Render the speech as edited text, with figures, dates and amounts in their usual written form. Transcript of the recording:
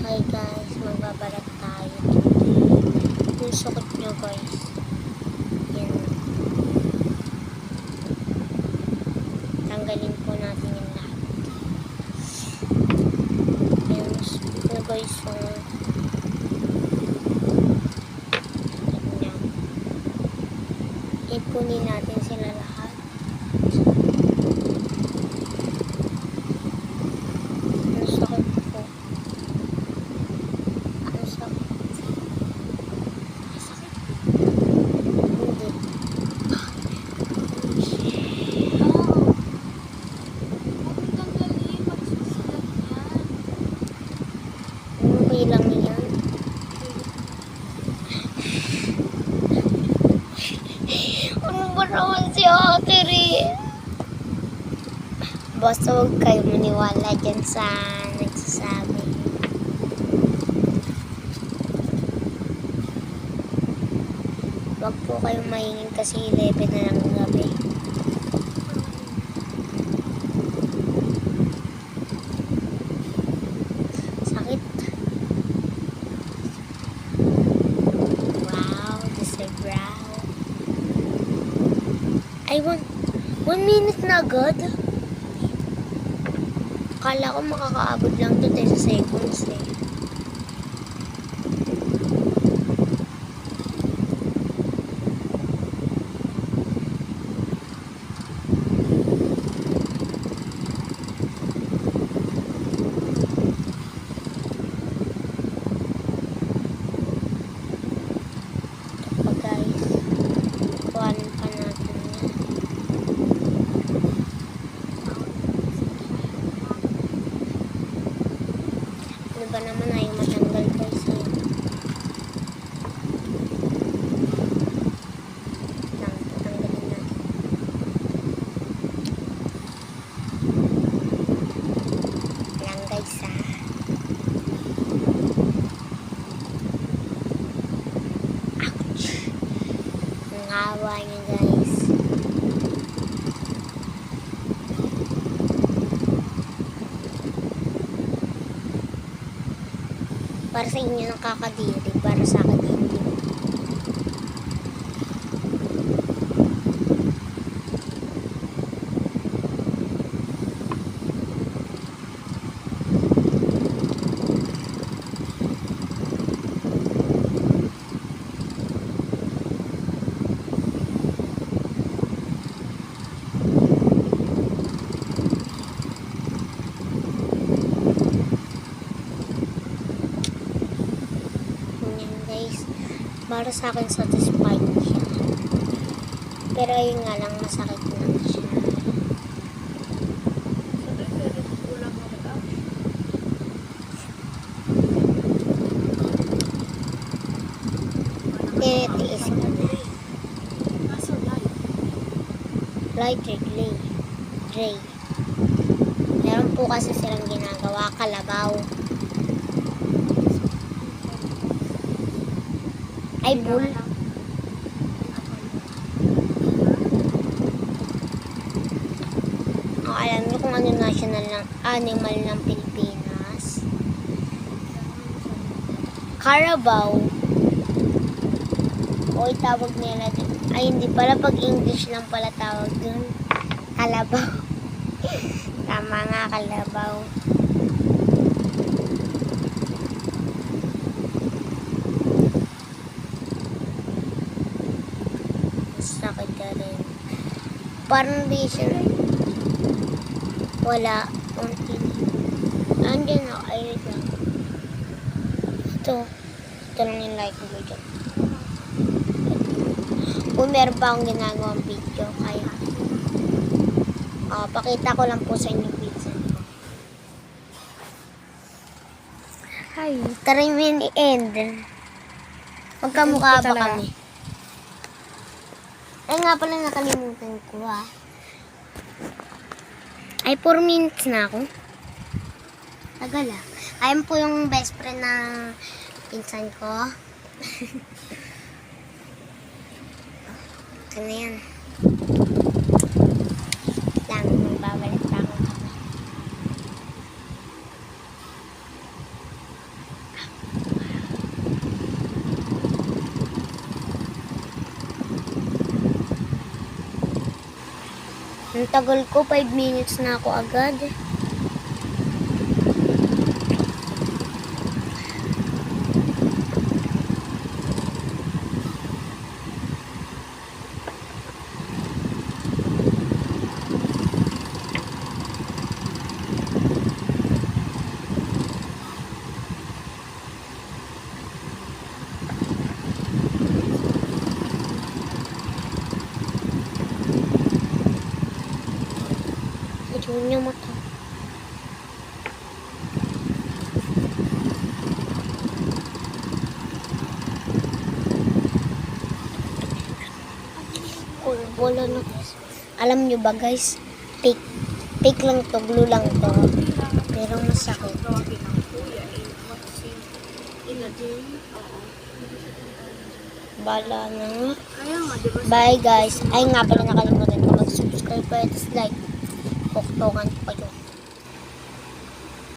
Okay guys, magbabalat tayo. Yung sukot nyo guys. Yan. Tanggalin po natin yung lahat. Yan. Yung guys yung yan. Ipunin natin sila lahat. Yung sukot po. Ang sakit. Sakit. Hindi. Okay lang yan. Ano ba naman si Ate Ria? Basta huwag kayo maniwala dyan sa nagsasabi. Huwag po kayong mahingin kasi 11 na lang ng gabi. Sakit. Wow, this is brow. Ay, 1 minute na agad. Akala ko makakaabot lang to 10 seconds eh. Ito pa guys. Kuhanin pa natin yan. Ano ba naman ayaw matanggal guys eh. Tanggalin natin. Lang guys ha. Ouch. Ang awa niya guys. Para sa inyo nakakadiri, para sa akin hindi. Yan guys, para sa akin satisfied siya. Pero ayun nga lang, masakit lang siya. Tinitiis ko na. Light gray. Meron po kasi silang ginagawa, kalabaw. Ay, bull. Alam niyo kung ano national ng animal ng Pilipinas? Carabao. O itawag nila din. Ay, hindi pala. Pag English lang pala tawag dun. Kalabaw. Tama nga, kalabaw. Sakit ka rin. Parang di siya. Wala. Andyan na. Ay, ito. Ito lang yung like ko dyan. Kung meron pa akong ginagawang video, kaya pakita ko lang po sa inyo pizza. Hi. Tara mo yung end. Magkamukha ba kami? Ay nga pala, nakalimutan ko ha. Ay, 4 minutes na ako. Tagal ah. Ayun po yung best friend ng pinsan ko. Ito na yan. Lang, magbabalik pa ako. Ang tagal ko, 5 minutes na ako agad. Ayun yung mata. Wala na. Alam nyo ba guys, fake lang to, glue lang to. Pero masakit. Bala na. Bye guys. Ay nga pala nakalimutan ko mag-subscribe pa at like. Puktokan ko kayo.